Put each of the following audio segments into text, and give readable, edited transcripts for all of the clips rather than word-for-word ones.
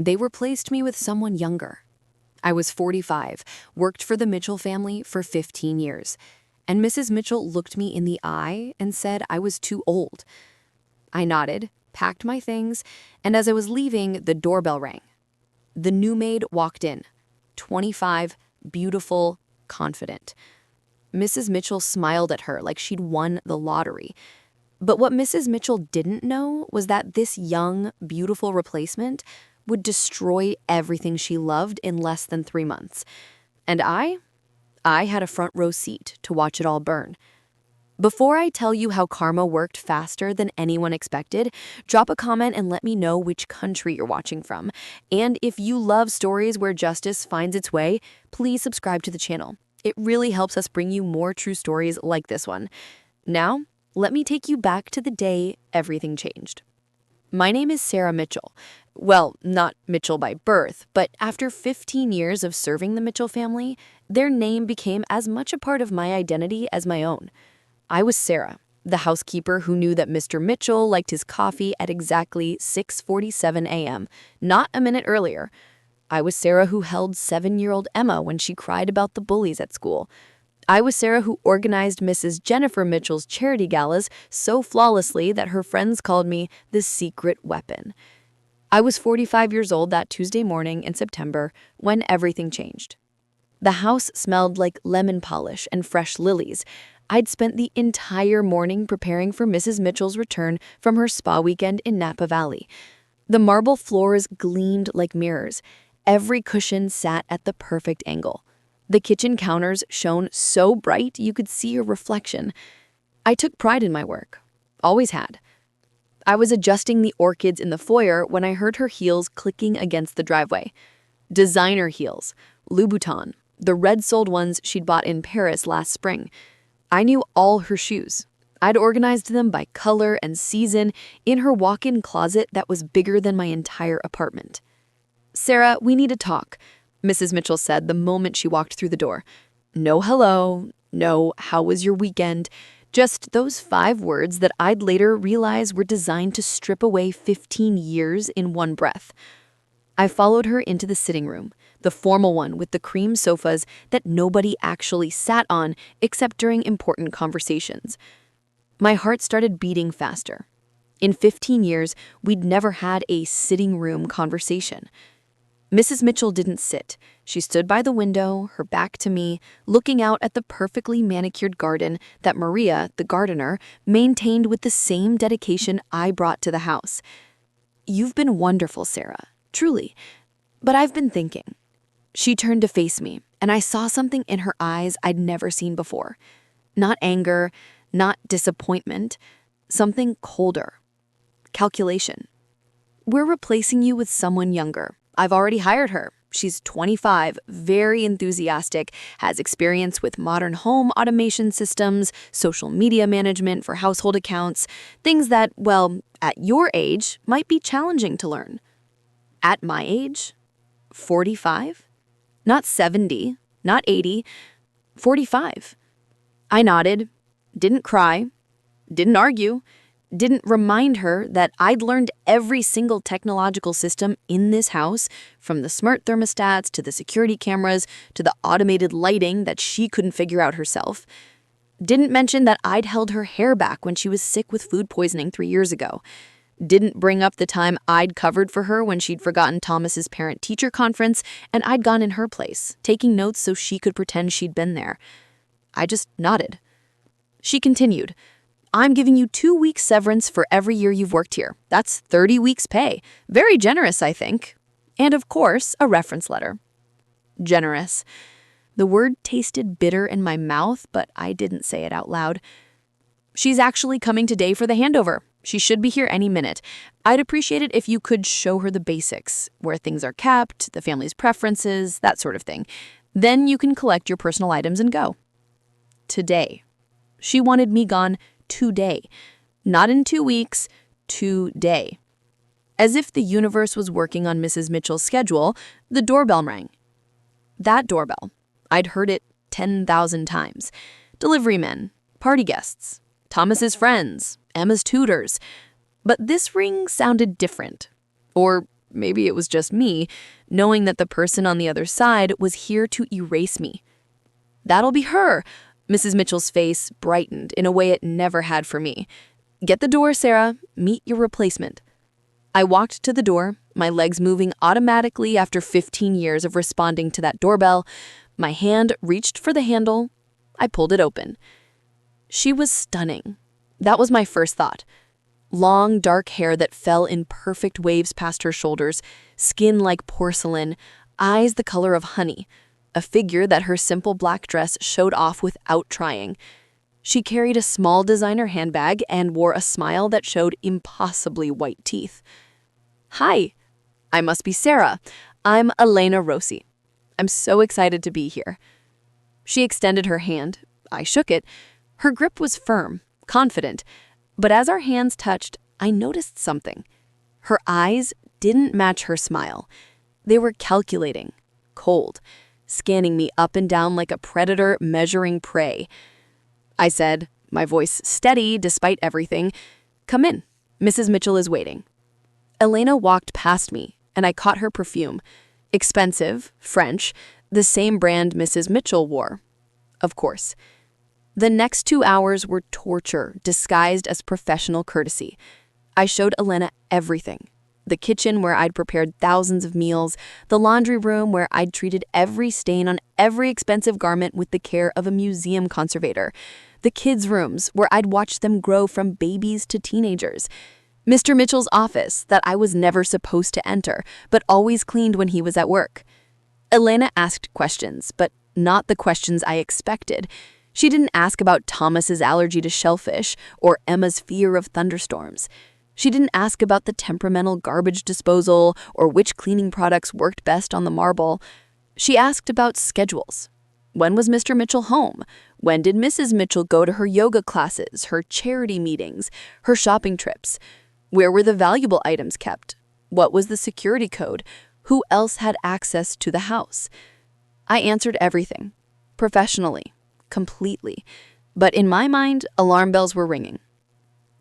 They replaced me with someone younger. I was 45, worked for the Mitchell family for 15 years, and Mrs. Mitchell looked me in the eye and said I was too old. I nodded, packed my things, and as I was leaving, the doorbell rang. The new maid walked in, 25, beautiful, confident. Mrs. Mitchell smiled at her like she'd won the lottery. But what Mrs. Mitchell didn't know was that this young, beautiful replacement would destroy everything she loved in less than 3 months. And I had a front row seat to watch it all burn. Before I tell you how karma worked faster than anyone expected, drop a comment and let me know which country you're watching from. And if you love stories where justice finds its way, please subscribe to the channel. It really helps us bring you more true stories like this one. Now, let me take you back to the day everything changed. My name is Sarah Mitchell. Well, not Mitchell by birth, but after 15 years of serving the Mitchell family, their name became as much a part of my identity as my own. I was Sarah, the housekeeper who knew that Mr. Mitchell liked his coffee at exactly 6:47 a.m., not a minute earlier. I was Sarah who held 7-year-old Emma when she cried about the bullies at school. I was Sarah who organized Mrs. Jennifer Mitchell's charity galas so flawlessly that her friends called me the secret weapon. I was 45 years old that Tuesday morning in September when everything changed. The house smelled like lemon polish and fresh lilies. I'd spent the entire morning preparing for Mrs. Mitchell's return from her spa weekend in Napa Valley. The marble floors gleamed like mirrors. Every cushion sat at the perfect angle. The kitchen counters shone so bright you could see your reflection. I took pride in my work. Always had. I was adjusting the orchids in the foyer when I heard her heels clicking against the driveway. Designer heels, Louboutin, the red-soled ones she'd bought in Paris last spring. I knew all her shoes. I'd organized them by color and season in her walk-in closet that was bigger than my entire apartment. "Sarah, we need to talk," Mrs. Mitchell said the moment she walked through the door. No hello, no how was your weekend, just those 5 words that I'd later realize were designed to strip away 15 years in one breath. I followed her into the sitting room, the formal one with the cream sofas that nobody actually sat on except during important conversations. My heart started beating faster. In 15 years, we'd never had a sitting room conversation. Mrs. Mitchell didn't sit. She stood by the window, her back to me, looking out at the perfectly manicured garden that Maria, the gardener, maintained with the same dedication I brought to the house. "You've been wonderful, Sarah, truly. But I've been thinking." She turned to face me, and I saw something in her eyes I'd never seen before. Not anger, not disappointment, something colder. Calculation. "We're replacing you with someone younger. I've already hired her. She's 25, very enthusiastic, has experience with modern home automation systems, social media management for household accounts, things that, well, at your age, might be challenging to learn." At my age? 45? Not 70, not 80, 45. I nodded, didn't cry, didn't argue, didn't remind her that I'd learned every single technological system in this house, from the smart thermostats to the security cameras to the automated lighting that she couldn't figure out herself. Didn't mention that I'd held her hair back when she was sick with food poisoning 3 years ago. Didn't bring up the time I'd covered for her when she'd forgotten Thomas's parent-teacher conference and I'd gone in her place, taking notes so she could pretend she'd been there. I just nodded. She continued, "I'm giving you 2 weeks severance for every year you've worked here. That's 30 weeks pay. Very generous, I think. And of course, a reference letter." Generous. The word tasted bitter in my mouth, but I didn't say it out loud. "She's actually coming today for the handover. She should be here any minute. I'd appreciate it if you could show her the basics, where things are kept, the family's preferences, that sort of thing. Then you can collect your personal items and go." Today. She wanted me gone today. Not in 2 weeks, today. As if the universe was working on Mrs. Mitchell's schedule, the doorbell rang. That doorbell. I'd heard it 10,000 times. Delivery men, party guests, Thomas's friends, Emma's tutors. But this ring sounded different. Or maybe it was just me, knowing that the person on the other side was here to erase me. "That'll be her." Mrs. Mitchell's face brightened in a way it never had for me. "Get the door, Sarah. Meet your replacement." I walked to the door, my legs moving automatically after 15 years of responding to that doorbell. My hand reached for the handle. I pulled it open. She was stunning. That was my first thought. Long, dark hair that fell in perfect waves past her shoulders, skin like porcelain, eyes the color of honey, a figure that her simple black dress showed off without trying. She carried a small designer handbag and wore a smile that showed impossibly white teeth. "Hi, I must be Sarah. I'm Elena Rossi. I'm so excited to be here." She extended her hand. I shook it. Her grip was firm, confident, but as our hands touched, I noticed something. Her eyes didn't match her smile. They were calculating, cold, scanning me up and down like a predator measuring prey. I said, my voice steady despite everything, "Come in. Mrs. Mitchell is waiting." Elena walked past me, and I caught her perfume. Expensive, French, the same brand Mrs. Mitchell wore. Of course. The next 2 hours were torture, disguised as professional courtesy. I showed Elena everything. The kitchen where I'd prepared thousands of meals, the laundry room where I'd treated every stain on every expensive garment with the care of a museum conservator, the kids' rooms where I'd watched them grow from babies to teenagers, Mr. Mitchell's office that I was never supposed to enter, but always cleaned when he was at work. Elena asked questions, but not the questions I expected. She didn't ask about Thomas's allergy to shellfish or Emma's fear of thunderstorms. She didn't ask about the temperamental garbage disposal or which cleaning products worked best on the marble. She asked about schedules. When was Mr. Mitchell home? When did Mrs. Mitchell go to her yoga classes, her charity meetings, her shopping trips? Where were the valuable items kept? What was the security code? Who else had access to the house? I answered everything, professionally, completely. But in my mind, alarm bells were ringing.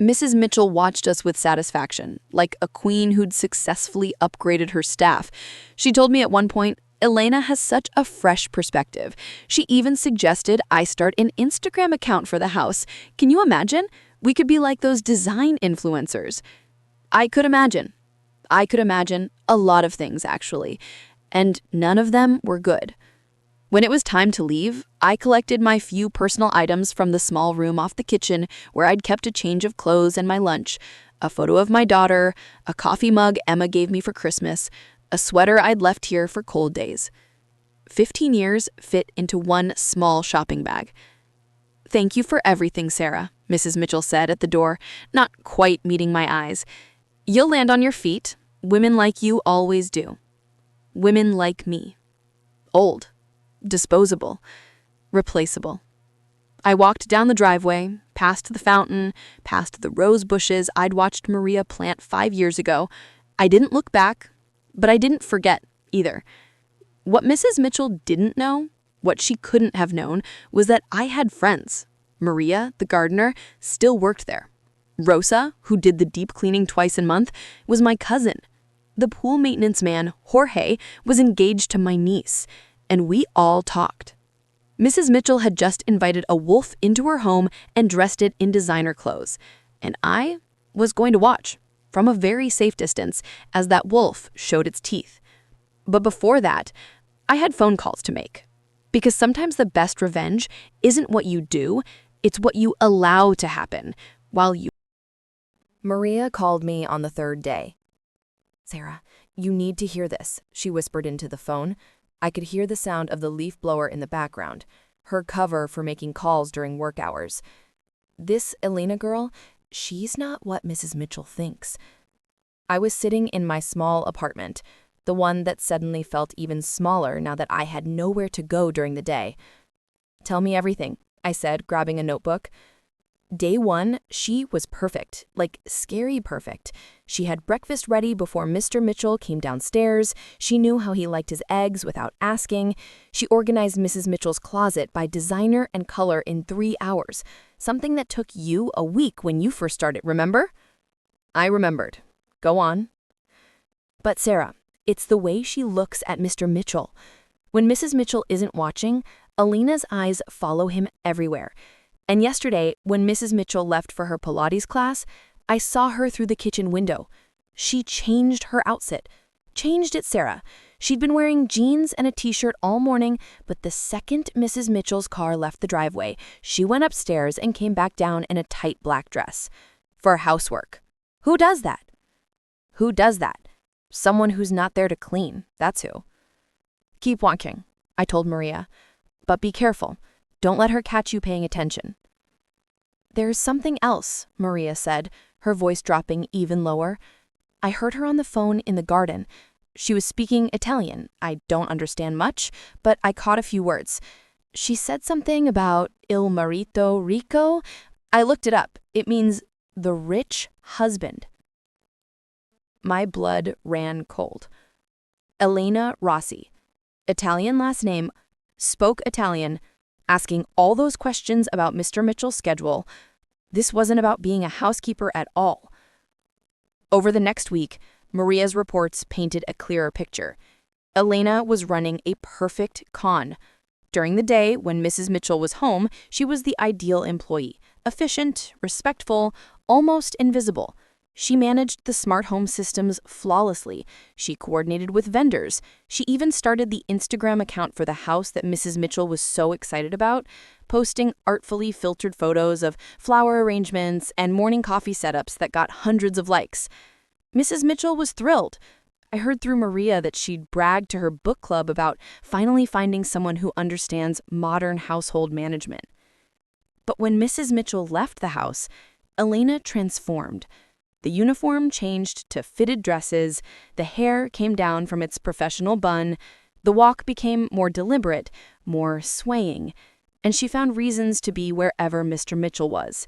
Mrs. Mitchell watched us with satisfaction, like a queen who'd successfully upgraded her staff. She told me at one point, "Elena has such a fresh perspective. She even suggested I start an Instagram account for the house. Can you imagine? We could be like those design influencers." I could imagine. A lot of things, actually. And none of them were good. When it was time to leave, I collected my few personal items from the small room off the kitchen where I'd kept a change of clothes and my lunch, a photo of my daughter, a coffee mug Emma gave me for Christmas, a sweater I'd left here for cold days. 15 years fit into one small shopping bag. "Thank you for everything, Sarah," Mrs. Mitchell said at the door, not quite meeting my eyes. "You'll land on your feet. Women like you always do. Women like me. Old. Disposable. Replaceable." I walked down the driveway, past the fountain, past the rose bushes I'd watched Maria plant 5 years ago. I didn't look back, but I didn't forget either. What Mrs. Mitchell didn't know, what she couldn't have known, was that I had friends. Maria, the gardener, still worked there. Rosa, who did the deep cleaning twice a month, was my cousin. The pool maintenance man, Jorge, was engaged to my niece, and we all talked. Mrs. Mitchell had just invited a wolf into her home and dressed it in designer clothes, and I was going to watch, from a very safe distance, as that wolf showed its teeth. But before that, I had phone calls to make. Because sometimes the best revenge isn't what you do, it's what you allow to happen while you... Maria called me on the 3rd day. "Sarah, you need to hear this," she whispered into the phone. I could hear the sound of the leaf blower in the background, her cover for making calls during work hours. "This Elena girl, she's not what Mrs. Mitchell thinks." I was sitting in my small apartment, the one that suddenly felt even smaller now that I had nowhere to go during the day. "Tell me everything," I said, grabbing a notebook. Day 1, she was perfect, like scary perfect. She had breakfast ready before Mr. Mitchell came downstairs. She knew how he liked his eggs without asking. She organized Mrs. Mitchell's closet by designer and color in 3 hours, something that took you a week when you first started, remember? I remembered. Go on. But Sarah, it's the way she looks at Mr. Mitchell. When Mrs. Mitchell isn't watching, Alina's eyes follow him everywhere. And yesterday, when Mrs. Mitchell left for her Pilates class, I saw her through the kitchen window. She changed her outfit. Changed it, Sarah. She'd been wearing jeans and a t-shirt all morning, but the second Mrs. Mitchell's car left the driveway, she went upstairs and came back down in a tight black dress. For housework. Who does that? Who does that? Someone who's not there to clean, that's who. Keep watching, I told Maria. But be careful. Don't let her catch you paying attention. There's something else, Maria said, her voice dropping even lower. I heard her on the phone in the garden. She was speaking Italian. I don't understand much, but I caught a few words. She said something about il marito ricco. I looked it up. It means the rich husband. My blood ran cold. Elena Rossi, Italian last name, spoke Italian, asking all those questions about Mr. Mitchell's schedule. This wasn't about being a housekeeper at all. Over the next week, Maria's reports painted a clearer picture. Elena was running a perfect con. During the day, when Mrs. Mitchell was home, she was the ideal employee. Efficient, respectful, almost invisible. She managed the smart home systems flawlessly. She coordinated with vendors. She even started the Instagram account for the house that Mrs. Mitchell was so excited about, posting artfully filtered photos of flower arrangements and morning coffee setups that got hundreds of likes. Mrs. Mitchell was thrilled. I heard through Maria that she'd bragged to her book club about finally finding someone who understands modern household management. But when Mrs. Mitchell left the house, Elena transformed. The uniform changed to fitted dresses, the hair came down from its professional bun, the walk became more deliberate, more swaying, and she found reasons to be wherever Mr. Mitchell was.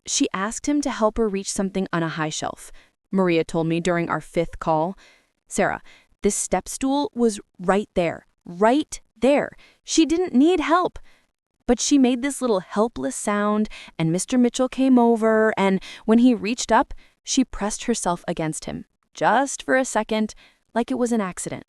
She asked him to help her reach something on a high shelf. Maria told me during our 5th call. Sarah, this step stool was right there. Right there. She didn't need help. But she made this little helpless sound, and Mr. Mitchell came over, and when he reached up, she pressed herself against him, just for a second, like it was an accident.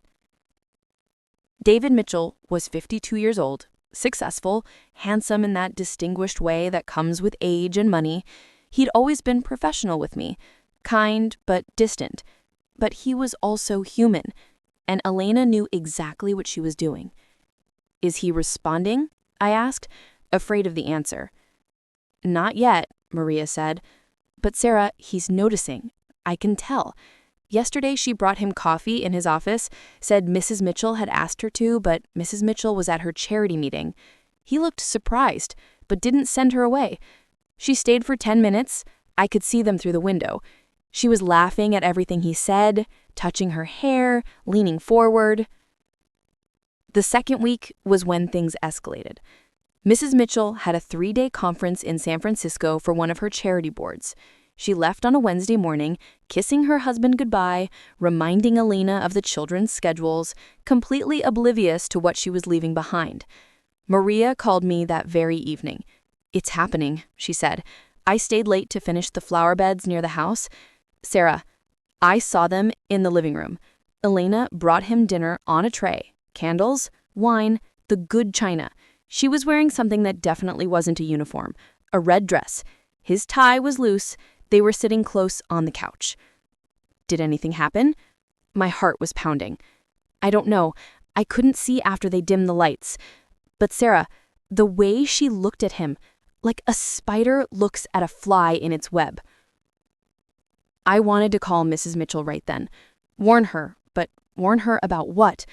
David Mitchell was 52 years old, successful, handsome in that distinguished way that comes with age and money. He'd always been professional with me, kind but distant. But he was also human, and Elena knew exactly what she was doing. Is he responding? I asked, afraid of the answer. Not yet, Maria said. But Sarah, he's noticing. I can tell. Yesterday she brought him coffee in his office, said Mrs. Mitchell had asked her to, but Mrs. Mitchell was at her charity meeting. He looked surprised, but didn't send her away. She stayed for 10 minutes. I could see them through the window. She was laughing at everything he said, touching her hair, leaning forward. The second week was when things escalated. Mrs. Mitchell had a 3-day conference in San Francisco for one of her charity boards. She left on a Wednesday morning, kissing her husband goodbye, reminding Elena of the children's schedules, completely oblivious to what she was leaving behind. Maria called me that very evening. It's happening, she said. I stayed late to finish the flower beds near the house. Sarah, I saw them in the living room. Elena brought him dinner on a tray. Candles, wine, the good china. She was wearing something that definitely wasn't a uniform, a red dress. His tie was loose. They were sitting close on the couch. Did anything happen? My heart was pounding. I don't know. I couldn't see after they dimmed the lights. But Sarah, the way she looked at him, like a spider looks at a fly in its web. I wanted to call Mrs. Mitchell right then. Warn her, but warn her about what?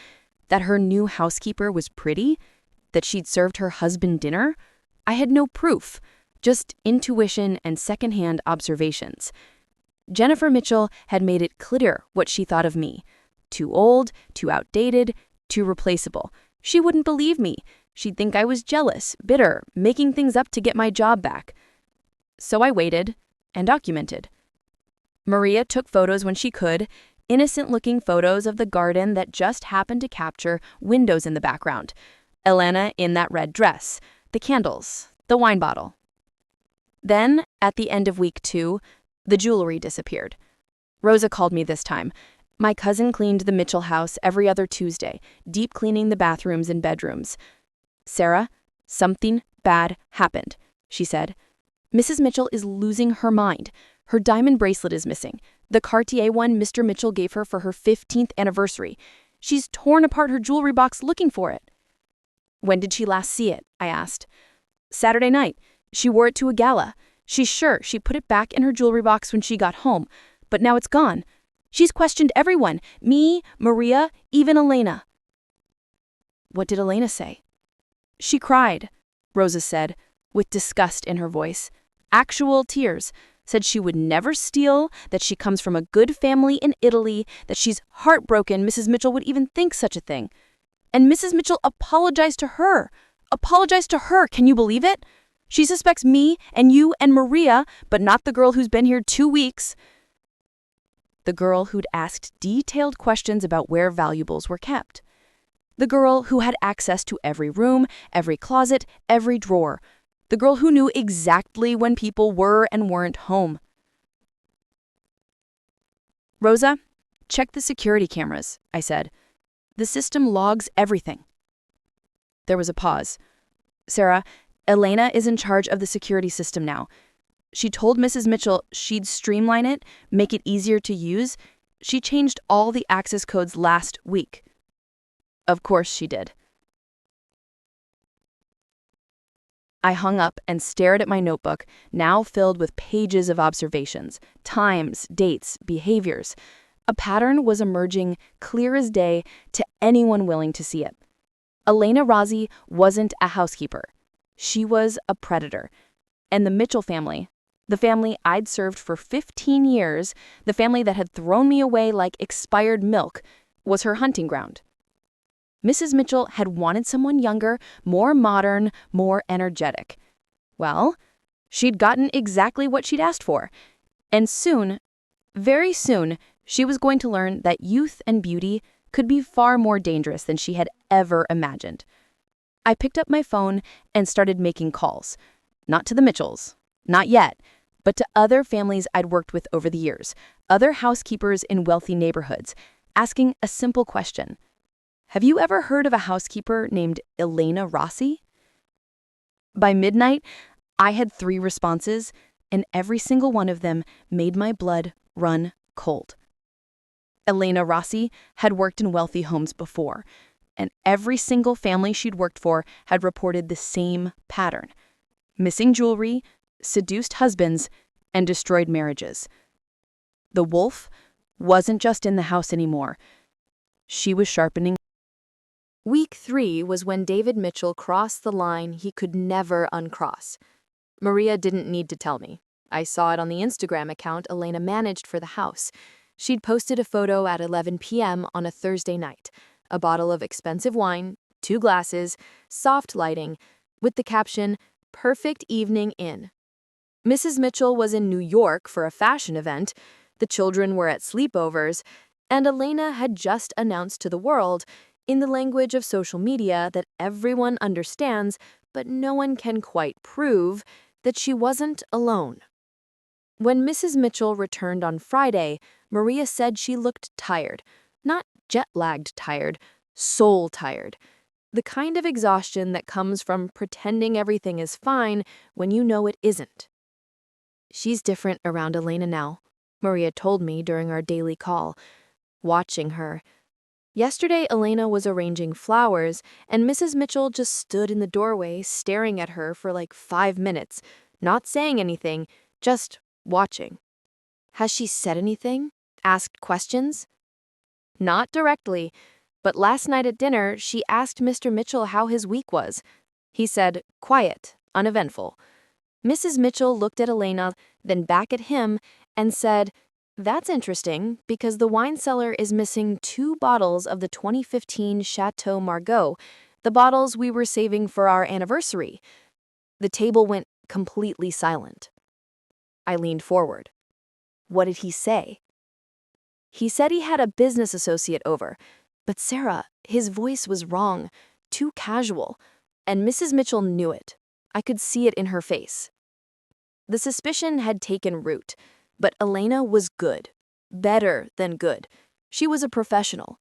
That her new housekeeper was pretty? That she'd served her husband dinner? I had no proof, just intuition and secondhand observations. Jennifer Mitchell had made it clear what she thought of me. Too old, too outdated, too replaceable. She wouldn't believe me. She'd think I was jealous, bitter, making things up to get my job back. So I waited and documented. Maria took photos when she could, innocent-looking photos of the garden that just happened to capture windows in the background. Elena in that red dress, the candles, the wine bottle. Then, at the end of week 2, the jewelry disappeared. Rosa called me this time. My cousin cleaned the Mitchell house every other Tuesday, deep cleaning the bathrooms and bedrooms. Sarah, something bad happened, she said. Mrs. Mitchell is losing her mind. Her diamond bracelet is missing, the Cartier one Mr. Mitchell gave her for her 15th anniversary. She's torn apart her jewelry box looking for it. When did she last see it? I asked. Saturday night. She wore it to a gala. She's sure she put it back in her jewelry box when she got home, but now it's gone. She's questioned everyone, me, Maria, even Elena. What did Elena say? She cried, Rosa said, with disgust in her voice. Actual tears. Said she would never steal, that she comes from a good family in Italy, that she's heartbroken Mrs. Mitchell would even think such a thing. And Mrs. Mitchell apologized to her. Apologized to her, can you believe it? She suspects me and you and Maria, but not the girl who's been here 2 weeks. The girl who'd asked detailed questions about where valuables were kept. The girl who had access to every room, every closet, every drawer. The girl who knew exactly when people were and weren't home. Rosa, check the security cameras, I said. The system logs everything. There was a pause. Sarah, Elena is in charge of the security system now. She told Mrs. Mitchell she'd streamline it, make it easier to use. She changed all the access codes last week. Of course she did. I hung up and stared at my notebook, now filled with pages of observations, times, dates, behaviors. A pattern was emerging clear as day to anyone willing to see it. Elena Rossi wasn't a housekeeper. She was a predator. And the Mitchell family, the family I'd served for 15 years, the family that had thrown me away like expired milk, was her hunting ground. Mrs. Mitchell had wanted someone younger, more modern, more energetic. Well, she'd gotten exactly what she'd asked for. And soon, very soon, she was going to learn that youth and beauty could be far more dangerous than she had ever imagined. I picked up my phone and started making calls. Not to the Mitchells, not yet, but to other families I'd worked with over the years, other housekeepers in wealthy neighborhoods, asking a simple question. Have you ever heard of a housekeeper named Elena Rossi? By midnight, I had 3 responses, and every single one of them made my blood run cold. Elena Rossi had worked in wealthy homes before, and every single family she'd worked for had reported the same pattern: missing jewelry, seduced husbands, and destroyed marriages. The wolf wasn't just in the house anymore. She was sharpening. Week 3 was when David Mitchell crossed the line he could never uncross. Maria didn't need to tell me. I saw it on the Instagram account Elena managed for the house. She'd posted a photo at 11 p.m. on a Thursday night, a bottle of expensive wine, 2 glasses, soft lighting, with the caption, "Perfect evening in." Mrs. Mitchell was in New York for a fashion event, the children were at sleepovers, and Elena had just announced to the world, in the language of social media that everyone understands, but no one can quite prove, that she wasn't alone. When Mrs. Mitchell returned on Friday, Maria said she looked tired. Not jet-lagged tired, soul-tired. The kind of exhaustion that comes from pretending everything is fine when you know it isn't. She's different around Elena now, Maria told me during our daily call. Watching her. Yesterday, Elena was arranging flowers, and Mrs. Mitchell just stood in the doorway staring at her for like 5 minutes, not saying anything, just watching. Has she said anything? Asked questions? Not directly, but last night at dinner, she asked Mr. Mitchell how his week was. He said, quiet, uneventful. Mrs. Mitchell looked at Elena, then back at him, and said, "That's interesting, because the wine cellar is missing 2 bottles of the 2015 Chateau Margaux, the bottles we were saving for our anniversary." The table went completely silent. I leaned forward. What did he say? He said he had a business associate over, but Sarah, his voice was wrong, too casual, and Mrs. Mitchell knew it. I could see it in her face. The suspicion had taken root, but Elena was good, better than good. She was a professional.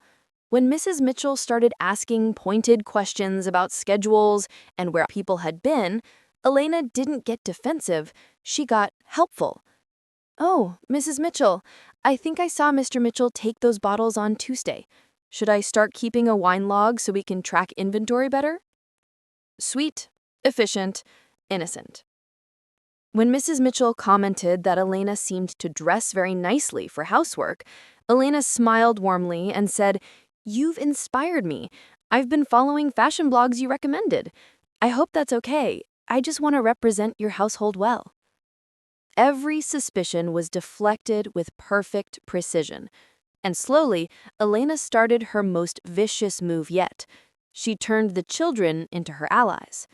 When Mrs. Mitchell started asking pointed questions about schedules and where people had been, Elena didn't get defensive, she got helpful. "Oh, Mrs. Mitchell, I think I saw Mr. Mitchell take those bottles on Tuesday. Should I start keeping a wine log so we can track inventory better?" Sweet, efficient, innocent. When Mrs. Mitchell commented that Elena seemed to dress very nicely for housework, Elena smiled warmly and said, "You've inspired me. I've been following fashion blogs you recommended. I hope that's okay. I just want to represent your household well." Every suspicion was deflected with perfect precision. And slowly, Elena started her most vicious move yet. She turned the children into her allies.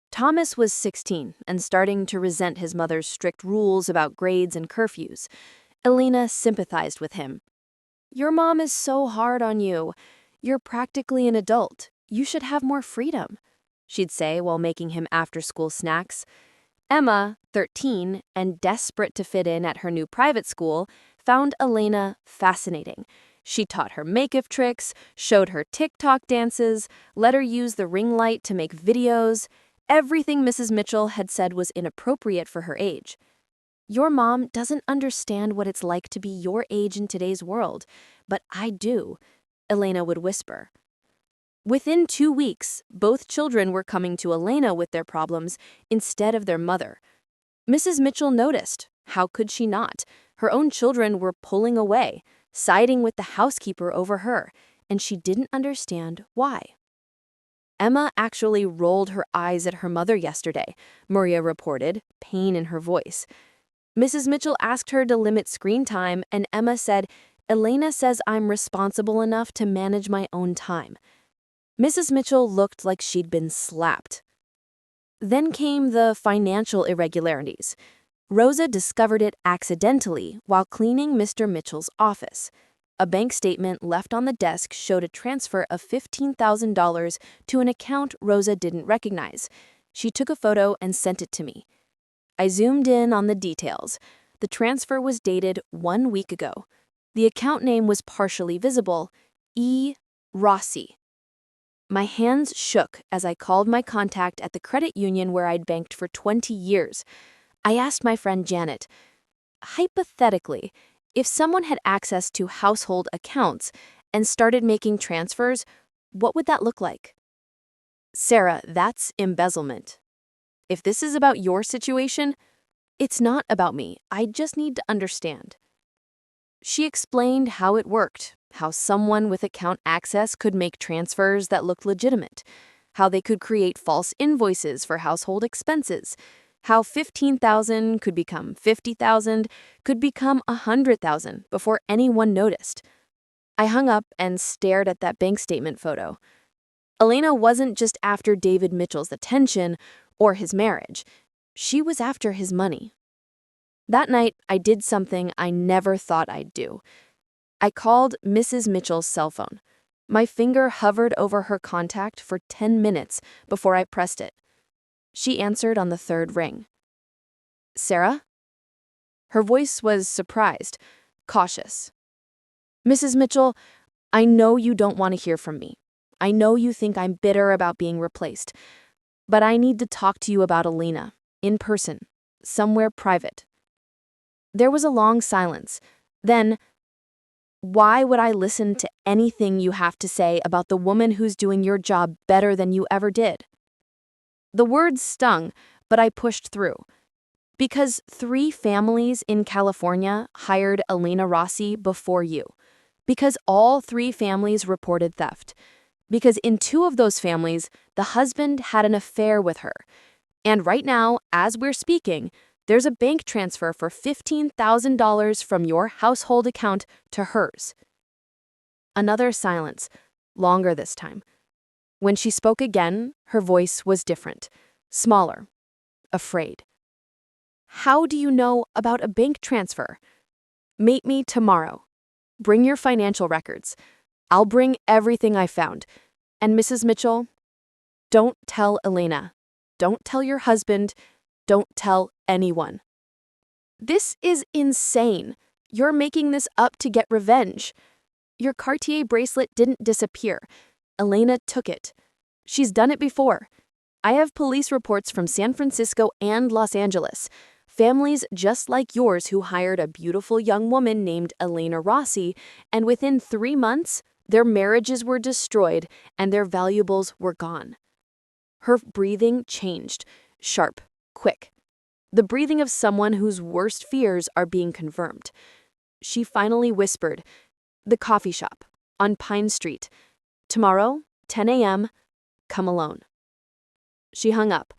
Thomas was 16 and starting to resent his mother's strict rules about grades and curfews. Elena sympathized with him. "Your mom is so hard on you. You're practically an adult. You should have more freedom," she'd say while making him after-school snacks. Emma, 13, and desperate to fit in at her new private school, found Elena fascinating. She taught her makeup tricks, showed her TikTok dances, let her use the ring light to make videos. Everything Mrs. Mitchell had said was inappropriate for her age. "Your mom doesn't understand what it's like to be your age in today's world, but I do," Elena would whisper. Within 2 weeks, both children were coming to Elena with their problems instead of their mother. Mrs. Mitchell noticed. How could she not? Her own children were pulling away, siding with the housekeeper over her, and she didn't understand why. Emma actually rolled her eyes at her mother yesterday, Maria reported, pain in her voice. Mrs. Mitchell asked her to limit screen time, and Emma said, "Elena says I'm responsible enough to manage my own time." Mrs. Mitchell looked like she'd been slapped. Then came the financial irregularities. Rosa discovered it accidentally while cleaning Mr. Mitchell's office. A bank statement left on the desk showed a transfer of $15,000 to an account Rosa didn't recognize. She took a photo and sent it to me. I zoomed in on the details. The transfer was dated 1 week ago. The account name was partially visible, E. Rossi. My hands shook as I called my contact at the credit union where I'd banked for 20 years. I asked my friend Janet, hypothetically, if someone had access to household accounts and started making transfers, what would that look like? "Sarah, that's embezzlement. If this is about your situation, it's not about me. I just need to understand." She explained how it worked, how someone with account access could make transfers that looked legitimate, how they could create false invoices for household expenses, how $15,000 could become $50,000, could become $100,000 before anyone noticed. I hung up and stared at that bank statement photo. Elena wasn't just after David Mitchell's attention or his marriage. She was after his money. That night, I did something I never thought I'd do. I called Mrs. Mitchell's cell phone. My finger hovered over her contact for 10 minutes before I pressed it. She answered on the third ring. "Sarah?" Her voice was surprised, cautious. "Mrs. Mitchell, I know you don't want to hear from me. I know you think I'm bitter about being replaced. But I need to talk to you about Elena, in person, somewhere private." There was a long silence. Then, "Why would I listen to anything you have to say about the woman who's doing your job better than you ever did?" The words stung, but I pushed through. Because 3 families in California hired Elena Rossi before you. Because all 3 families reported theft. Because in 2 of those families, the husband had an affair with her. And right now, as we're speaking, there's a bank transfer for $15,000 from your household account to hers. Another silence, longer this time. When she spoke again, her voice was different, smaller, afraid. "How do you know about a bank transfer? Meet me tomorrow. Bring your financial records. I'll bring everything I found. And Mrs. Mitchell, don't tell Elena. Don't tell your husband. Don't tell anyone." "This is insane. You're making this up to get revenge." Your Cartier bracelet didn't disappear. Elena took it. She's done it before. I have police reports from San Francisco and Los Angeles. Families just like yours who hired a beautiful young woman named Elena Rossi, and within 3 months, their marriages were destroyed and their valuables were gone. Her breathing changed, sharp, quick. The breathing of someone whose worst fears are being confirmed. She finally whispered, "The coffee shop, on Pine Street. Tomorrow, 10 a.m., come alone." She hung up.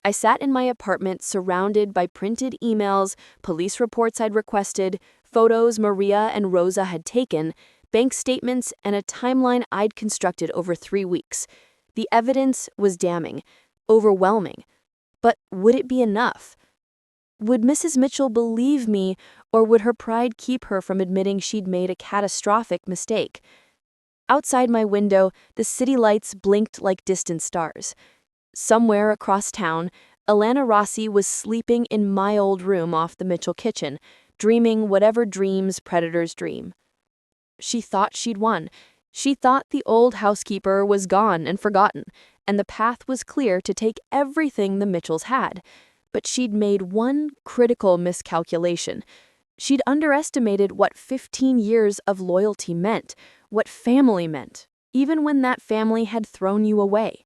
I sat in my apartment surrounded by printed emails, police reports I'd requested, photos Maria and Rosa had taken, bank statements, and a timeline I'd constructed over 3 weeks. The evidence was damning, overwhelming. But would it be enough? Would Mrs. Mitchell believe me, or would her pride keep her from admitting she'd made a catastrophic mistake? Outside my window, the city lights blinked like distant stars. Somewhere across town, Elena Rossi was sleeping in my old room off the Mitchell kitchen, dreaming whatever dreams predators dream. She thought she'd won. She thought the old housekeeper was gone and forgotten, and the path was clear to take everything the Mitchells had. But she'd made one critical miscalculation. She'd underestimated what 15 years of loyalty meant, what family meant, even when that family had thrown you away.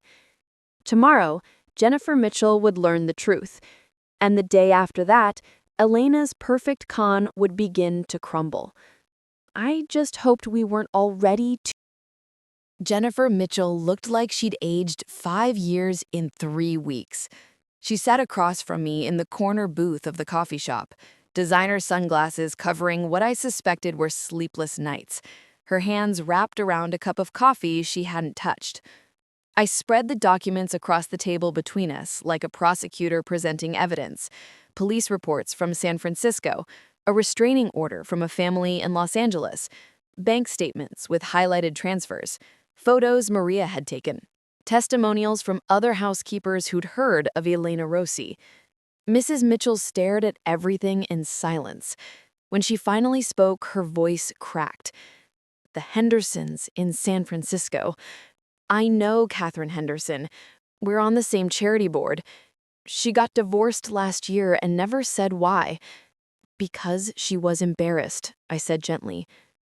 Tomorrow, Jennifer Mitchell would learn the truth, and the day after that, Elena's perfect con would begin to crumble. I just hoped we weren't already too. Jennifer Mitchell looked like she'd aged 5 years in 3 weeks. She sat across from me in the corner booth of the coffee shop, designer sunglasses covering what I suspected were sleepless nights, her hands wrapped around a cup of coffee she hadn't touched. I spread the documents across the table between us like a prosecutor presenting evidence, police reports from San Francisco, a restraining order from a family in Los Angeles, bank statements with highlighted transfers, photos Maria had taken, testimonials from other housekeepers who'd heard of Elena Rossi. Mrs. Mitchell stared at everything in silence. When she finally spoke, her voice cracked. "The Hendersons in San Francisco. I know Catherine Henderson. We're on the same charity board. She got divorced last year and never said why." "Because she was embarrassed," I said gently.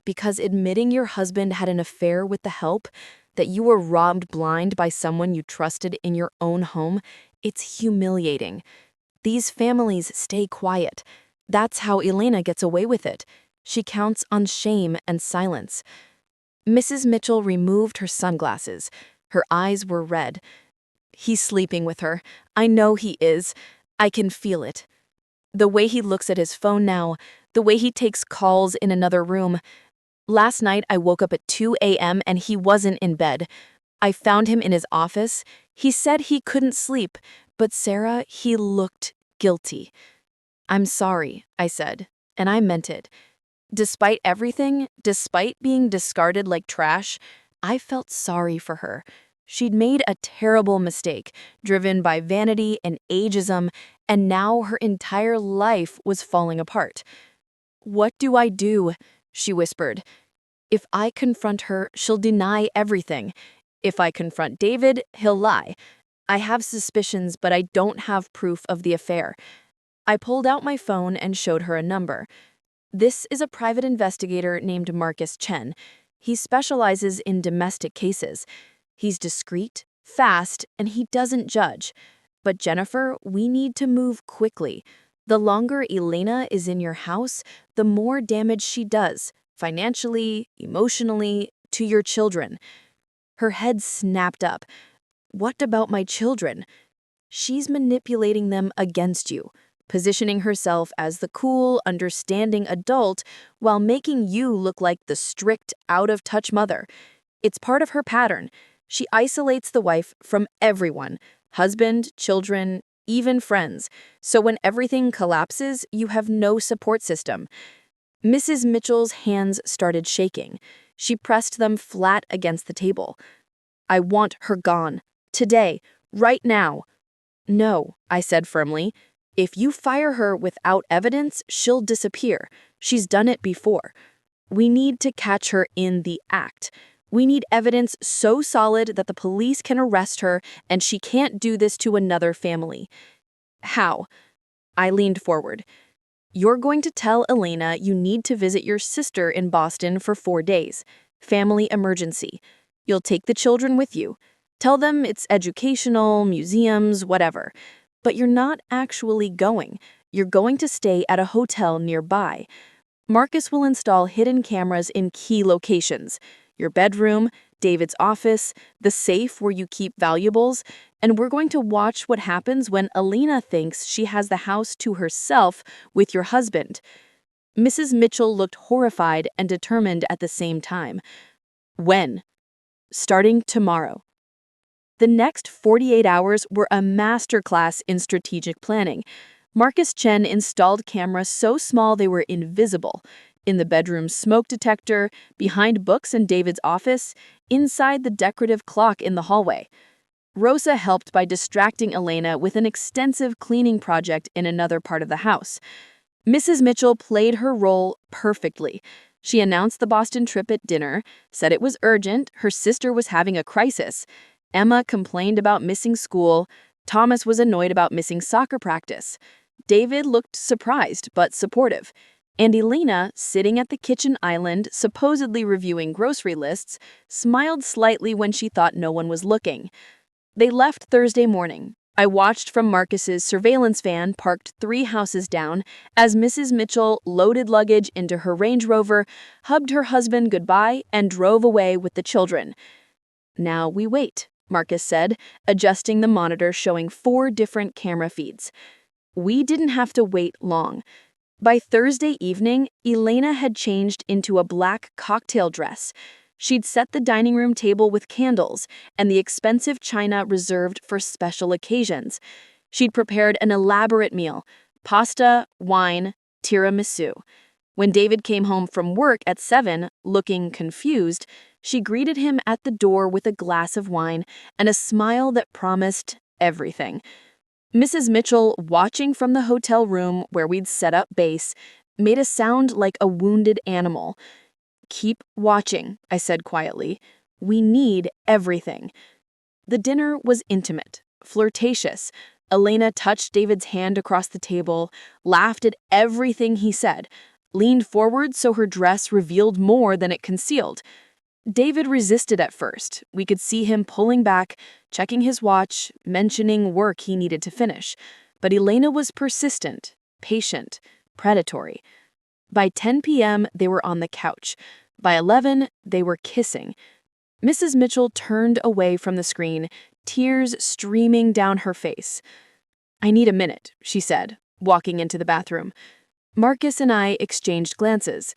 "Because admitting your husband had an affair with the help, that you were robbed blind by someone you trusted in your own home, it's humiliating. These families stay quiet. That's how Elena gets away with it. She counts on shame and silence." Mrs. Mitchell removed her sunglasses. Her eyes were red. "He's sleeping with her. I know he is. I can feel it. The way he looks at his phone now, the way he takes calls in another room. Last night I woke up at 2 a.m. and he wasn't in bed. I found him in his office. He said he couldn't sleep, but Sarah, he looked guilty." "I'm sorry," I said, and I meant it. Despite everything, despite being discarded like trash, I felt sorry for her. She'd made a terrible mistake, driven by vanity and ageism, and now her entire life was falling apart. "What do I do?" she whispered. "If I confront her, she'll deny everything. If I confront David, he'll lie. I have suspicions, but I don't have proof of the affair." I pulled out my phone and showed her a number. "This is a private investigator named Marcus Chen. He specializes in domestic cases. He's discreet, fast, and he doesn't judge. But Jennifer, we need to move quickly. The longer Elena is in your house, the more damage she does, financially, emotionally, to your children." Her head snapped up. "What about my children?" "She's manipulating them against you, positioning herself as the cool, understanding adult while making you look like the strict, out-of-touch mother. It's part of her pattern. She isolates the wife from everyone, husband, children, even friends. So when everything collapses, you have no support system." Mrs. Mitchell's hands started shaking. She pressed them flat against the table. "I want her gone. Today. Right now." "No," I said firmly. "If you fire her without evidence, she'll disappear. She's done it before." We need to catch her in the act. We need evidence so solid that the police can arrest her and she can't do this to another family. How? I leaned forward. You're going to tell Elena you need to visit your sister in Boston for 4 days. Family emergency. You'll take the children with you. Tell them it's educational, museums, whatever. But you're not actually going. You're going to stay at a hotel nearby. Marcus will install hidden cameras in key locations. Your bedroom, David's office, the safe where you keep valuables, and we're going to watch what happens when Elena thinks she has the house to herself with your husband. Mrs. Mitchell looked horrified and determined at the same time. When? Starting tomorrow. The next 48 hours were a masterclass in strategic planning. Marcus Chen installed cameras so small they were invisible. In the bedroom's smoke detector, behind books in David's office, inside the decorative clock in the hallway. Rosa helped by distracting Elena with an extensive cleaning project in another part of the house. Mrs. Mitchell played her role perfectly. She announced the Boston trip at dinner, said it was urgent, her sister was having a crisis. Emma complained about missing school. Thomas was annoyed about missing soccer practice. David looked surprised but supportive. And Elena, sitting at the kitchen island, supposedly reviewing grocery lists, smiled slightly when she thought no one was looking. They left Thursday morning. I watched from Marcus's surveillance van parked 3 houses down as Mrs. Mitchell loaded luggage into her Range Rover, hugged her husband goodbye, and drove away with the children. Now we wait, Marcus said, adjusting the monitor showing 4 different camera feeds. We didn't have to wait long. By Thursday evening, Elena had changed into a black cocktail dress. She'd set the dining room table with candles and the expensive china reserved for special occasions. She'd prepared an elaborate meal: pasta, wine, tiramisu. When David came home from work at 7, looking confused, she greeted him at the door with a glass of wine and a smile that promised everything. Mrs. Mitchell, watching from the hotel room where we'd set up base, made a sound like a wounded animal. Keep watching, I said quietly. We need everything. The dinner was intimate, flirtatious. Elena touched David's hand across the table, laughed at everything he said, leaned forward so her dress revealed more than it concealed. David resisted at first. We could see him pulling back, checking his watch, mentioning work he needed to finish. But Elena was persistent, patient, predatory. By 10 p.m., they were on the couch. By 11, they were kissing. Mrs. Mitchell turned away from the screen, tears streaming down her face. I need a minute, she said, walking into the bathroom. Marcus and I exchanged glances.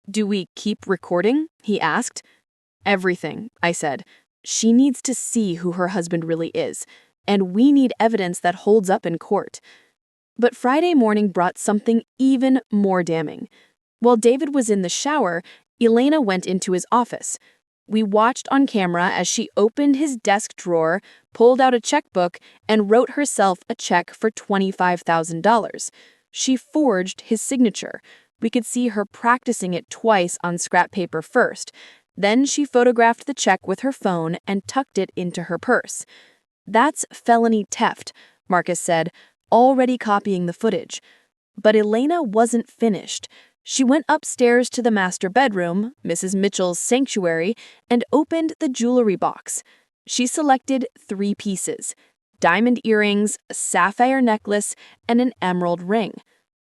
Do we keep recording? He asked. Everything, I said. She needs to see who her husband really is, and we need evidence that holds up in court. But Friday morning brought something even more damning. While David was in the shower, Elena went into his office. We watched on camera as she opened his desk drawer, pulled out a checkbook, and wrote herself a check for $25,000. She forged his signature. We could see her practicing it twice on scrap paper first. Then she photographed the check with her phone and tucked it into her purse. That's felony theft, Marcus said, already copying the footage. But Elena wasn't finished. She went upstairs to the master bedroom, Mrs. Mitchell's sanctuary, and opened the jewelry box. She selected 3 pieces: diamond earrings, a sapphire necklace, and an emerald ring.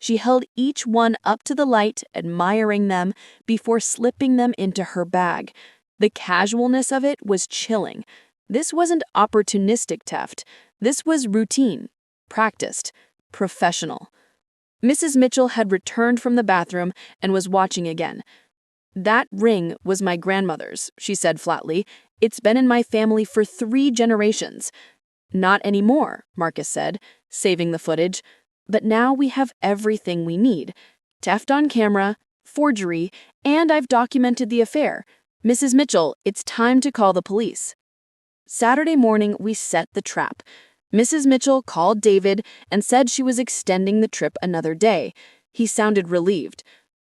She held each one up to the light, admiring them, before slipping them into her bag. The casualness of it was chilling. This wasn't opportunistic theft. This was routine, practiced, professional. Mrs. Mitchell had returned from the bathroom and was watching again. That ring was my grandmother's, she said flatly. It's been in my family for 3 generations. Not anymore, Marcus said, saving the footage. But now we have everything we need. Theft on camera, forgery, and I've documented the affair. Mrs. Mitchell, it's time to call the police. Saturday morning, we set the trap. Mrs. Mitchell called David and said she was extending the trip another day. He sounded relieved.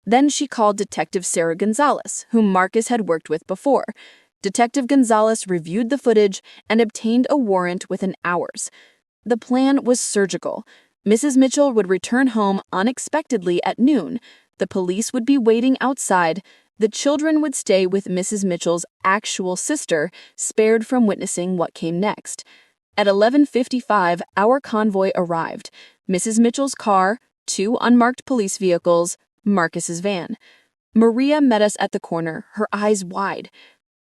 Then she called Detective Sarah Gonzalez, whom Marcus had worked with before. Detective Gonzalez reviewed the footage and obtained a warrant within hours. The plan was surgical. Mrs. Mitchell would return home unexpectedly at noon. The police would be waiting outside. The children would stay with Mrs. Mitchell's actual sister, spared from witnessing what came next. At 11:55, our convoy arrived. Mrs. Mitchell's car, 2 unmarked police vehicles, Marcus's van. Maria met us at the corner, her eyes wide.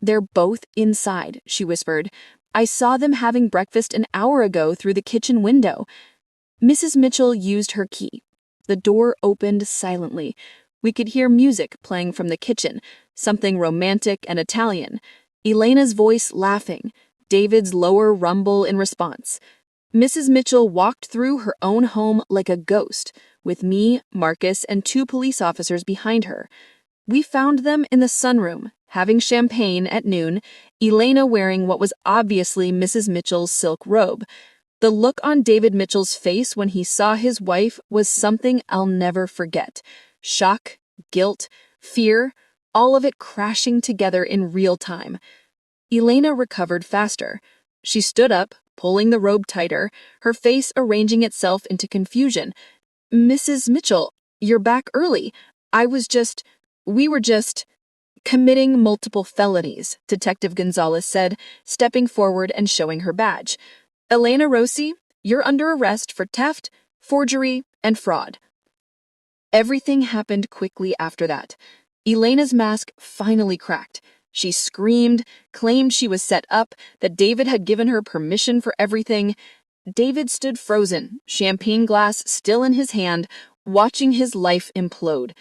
"They're both inside," she whispered. "I saw them having breakfast an hour ago through the kitchen window." Mrs. Mitchell used her key. The door opened silently. We could hear music playing from the kitchen, something romantic and Italian. Elena's voice laughing, David's lower rumble in response. Mrs. Mitchell walked through her own home like a ghost, with me, Marcus, and 2 police officers behind her. We found them in the sunroom, having champagne at noon, Elena wearing what was obviously Mrs. Mitchell's silk robe. The look on David Mitchell's face when he saw his wife was something I'll never forget. Shock, guilt, fear, all of it crashing together in real time. Elena recovered faster. She stood up, pulling the robe tighter, her face arranging itself into confusion. "Mrs. Mitchell, you're back early. We were just committing multiple felonies," Detective Gonzalez said, stepping forward and showing her badge. "Elena Rossi, you're under arrest for theft, forgery, and fraud." Everything happened quickly after that. Elena's mask finally cracked. She screamed, claimed she was set up, that David had given her permission for everything. David stood frozen, champagne glass still in his hand, watching his life implode.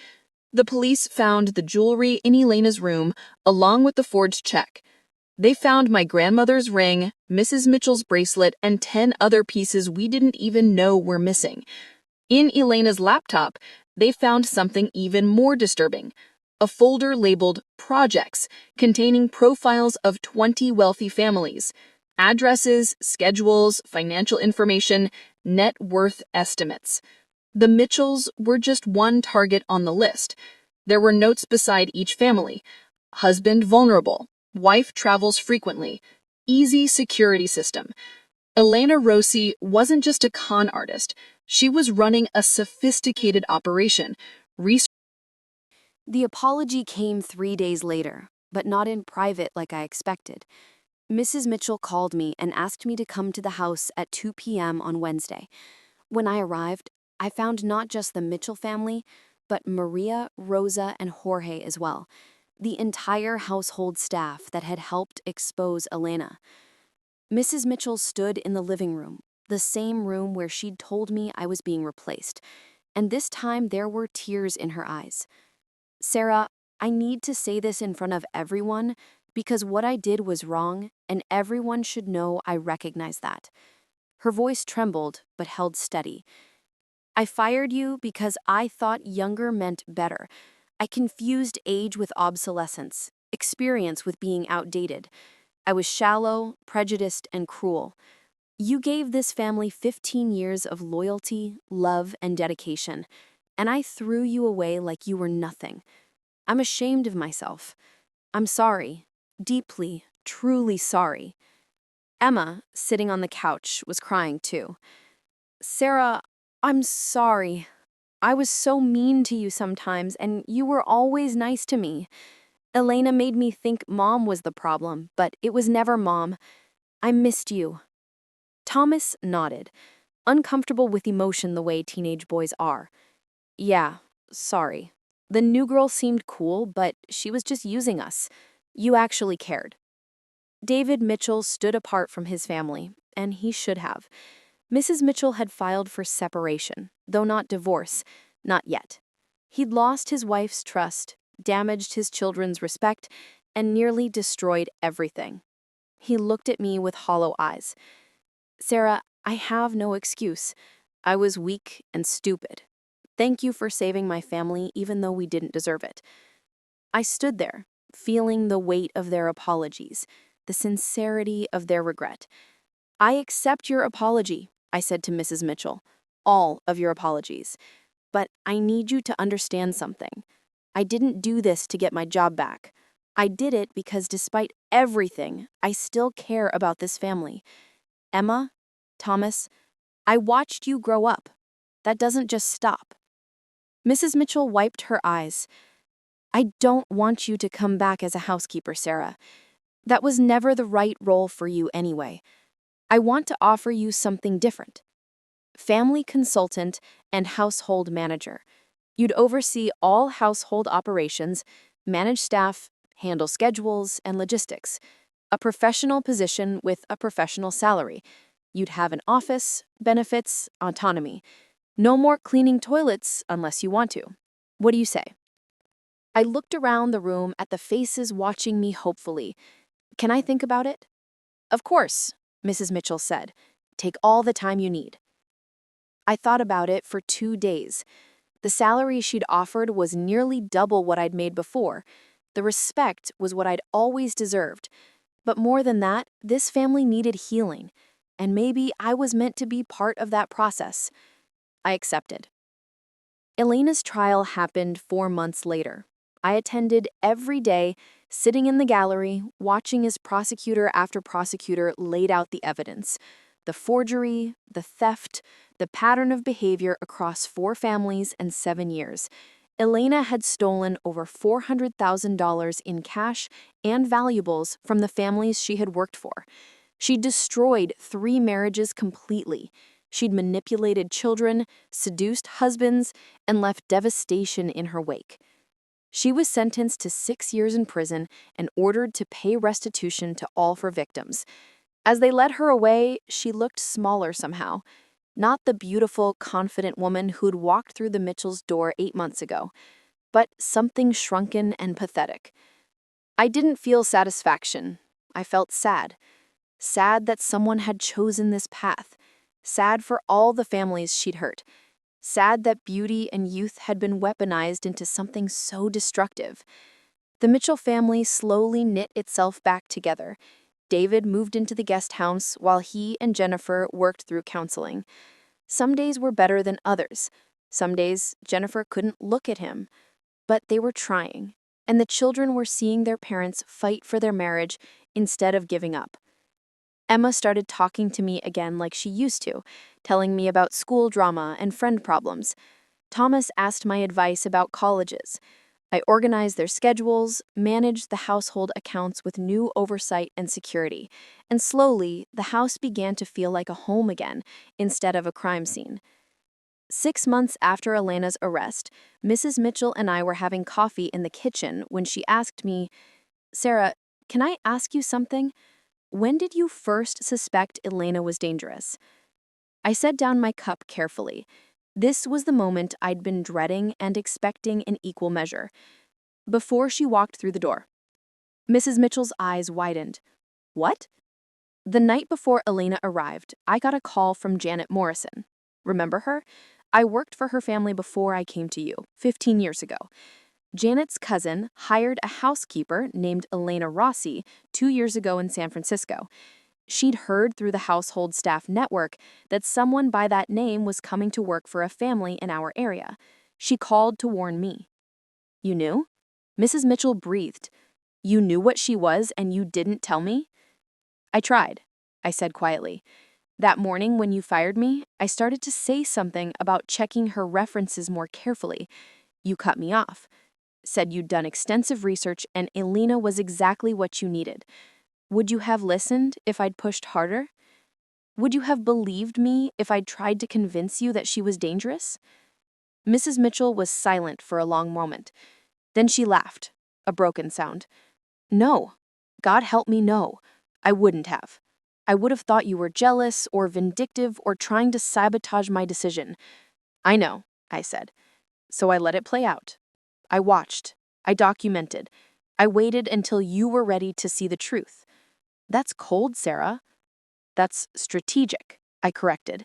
The police found the jewelry in Elena's room, along with the forged check. They found my grandmother's ring, Mrs. Mitchell's bracelet, and 10 other pieces we didn't even know were missing. In Elena's laptop, they found something even more disturbing. A folder labeled Projects, containing profiles of 20 wealthy families. Addresses, schedules, financial information, net worth estimates. The Mitchells were just one target on the list. There were notes beside each family. Husband vulnerable. Wife travels frequently. Easy security system. Elena Rossi wasn't just a con artist. She was running a sophisticated operation. The apology came 3 days later, but not in private like I expected. Mrs. Mitchell called me and asked me to come to the house at 2 p.m. on Wednesday. When I arrived, I found not just the Mitchell family, but Maria, Rosa, and Jorge as well. The entire household staff that had helped expose Elena. Mrs. Mitchell stood in the living room, the same room where she'd told me I was being replaced, and this time there were tears in her eyes. "Sarah, I need to say this in front of everyone because what I did was wrong, and everyone should know I recognize that." Her voice trembled but held steady. "I fired you because I thought younger meant better. I confused age with obsolescence, experience with being outdated. I was shallow, prejudiced, and cruel. You gave this family 15 years of loyalty, love, and dedication, and I threw you away like you were nothing. I'm ashamed of myself. I'm sorry, deeply, truly sorry." Emma, sitting on the couch, was crying too. "Sarah, I'm sorry. I was so mean to you sometimes, and you were always nice to me. Elena made me think Mom was the problem, but it was never Mom. I missed you." Thomas nodded, uncomfortable with emotion the way teenage boys are. "Yeah, sorry. The new girl seemed cool, but she was just using us. You actually cared." David Mitchell stood apart from his family, and he should have. Mrs. Mitchell had filed for separation, though not divorce, not yet. He'd lost his wife's trust, damaged his children's respect, and nearly destroyed everything. He looked at me with hollow eyes. "Sarah, I have no excuse. I was weak and stupid. Thank you for saving my family even though we didn't deserve it." I stood there, feeling the weight of their apologies, the sincerity of their regret. "I accept your apology," I said to Mrs. Mitchell. "All of your apologies. But I need you to understand something. I didn't do this to get my job back. I did it because despite everything, I still care about this family. Emma, Thomas, I watched you grow up. That doesn't just stop." Mrs. Mitchell wiped her eyes. "I don't want you to come back as a housekeeper, Sarah. That was never the right role for you anyway. I want to offer you something different. Family consultant and household manager. You'd oversee all household operations, manage staff, handle schedules, and logistics. A professional position with a professional salary. You'd have an office, benefits, autonomy. No more cleaning toilets unless you want to. What do you say?" I looked around the room at the faces watching me hopefully. "Can I think about it?" "Of course," Mrs. Mitchell said. "Take all the time you need." I thought about it for 2 days. The salary she'd offered was nearly double what I'd made before. The respect was what I'd always deserved. But more than that, this family needed healing. And maybe I was meant to be part of that process. I accepted. Elena's trial happened 4 months later. I attended every day, sitting in the gallery, watching as prosecutor after prosecutor laid out the evidence. The forgery, the theft, the pattern of behavior across 4 families and 7 years. Elena had stolen over $400,000 in cash and valuables from the families she had worked for. She'd destroyed 3 marriages completely. She'd manipulated children, seduced husbands, and left devastation in her wake. She was sentenced to 6 years in prison and ordered to pay restitution to all 4 victims. As they led her away, she looked smaller somehow. Not the beautiful, confident woman who'd walked through the Mitchells' door 8 months ago, but something shrunken and pathetic. I didn't feel satisfaction. I felt sad. Sad that someone had chosen this path. Sad for all the families she'd hurt. Sad that beauty and youth had been weaponized into something so destructive. The Mitchell family slowly knit itself back together. David moved into the guest house while he and Jennifer worked through counseling. Some days were better than others. Some days Jennifer couldn't look at him. But they were trying, and the children were seeing their parents fight for their marriage instead of giving up. Emma started talking to me again like she used to, telling me about school drama and friend problems. Thomas asked my advice about colleges. I organized their schedules, managed the household accounts with new oversight and security, and slowly the house began to feel like a home again instead of a crime scene. 6 months after Elena's arrest, Mrs. Mitchell and I were having coffee in the kitchen when she asked me, "Sarah, can I ask you something? When did you first suspect Elena was dangerous?" I set down my cup carefully. This was the moment I'd been dreading and expecting in equal measure. Before she walked through the door. Mrs. Mitchell's eyes widened. "What?" "The night before Elena arrived, I got a call from Janet Morrison. Remember her? I worked for her family before I came to you, 15 years ago. Janet's cousin hired a housekeeper named Elena Rossi 2 years ago in San Francisco. She'd heard through the household staff network that someone by that name was coming to work for a family in our area. She called to warn me." "You knew?" Mrs. Mitchell breathed. "You knew what she was and you didn't tell me?" "I tried," I said quietly. "That morning when you fired me, I started to say something about checking her references more carefully. You cut me off. Said you'd done extensive research and Elena was exactly what you needed. Would you have listened if I'd pushed harder? Would you have believed me if I'd tried to convince you that she was dangerous?" Mrs. Mitchell was silent for a long moment. Then she laughed, a broken sound. "No. God help me, no. I wouldn't have. I would have thought you were jealous or vindictive or trying to sabotage my decision." "I know," I said. "So I let it play out. I watched. I documented. I waited until you were ready to see the truth." "That's cold, Sarah." "That's strategic," I corrected.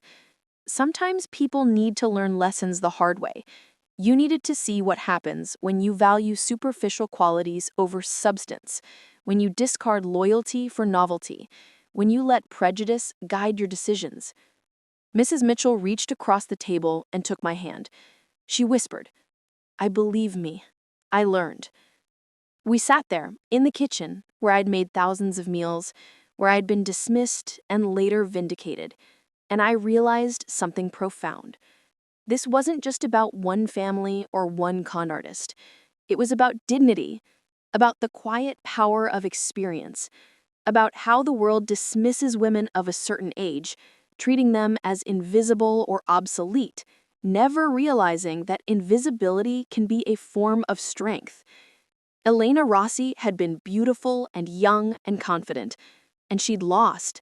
"Sometimes people need to learn lessons the hard way. You needed to see what happens when you value superficial qualities over substance, when you discard loyalty for novelty, when you let prejudice guide your decisions." Mrs. Mitchell reached across the table and took my hand. She whispered, "I believe me. I learned. We sat there, in the kitchen, where I'd made thousands of meals, where I'd been dismissed and later vindicated, and I realized something profound. This wasn't just about one family or one con artist. It was about dignity, about the quiet power of experience, about how the world dismisses women of a certain age, treating them as invisible or obsolete, never realizing that invisibility can be a form of strength. Elena Rossi had been beautiful and young and confident, and she'd lost.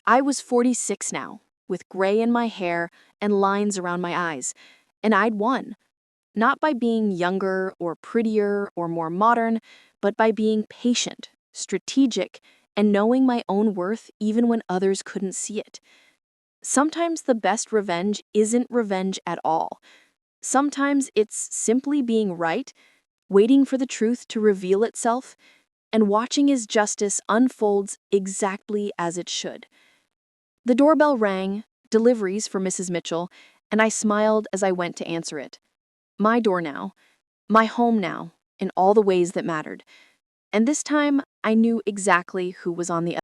I was 46 now, with gray in my hair and lines around my eyes, and I'd won. Not by being younger or prettier or more modern, but by being patient, strategic, and knowing my own worth even when others couldn't see it. Sometimes the best revenge isn't revenge at all. Sometimes it's simply being right, waiting for the truth to reveal itself, and watching as justice unfolds exactly as it should. The doorbell rang, deliveries for Mrs. Mitchell, and I smiled as I went to answer it. My door now, my home now, in all the ways that mattered. And this time, I knew exactly who was on the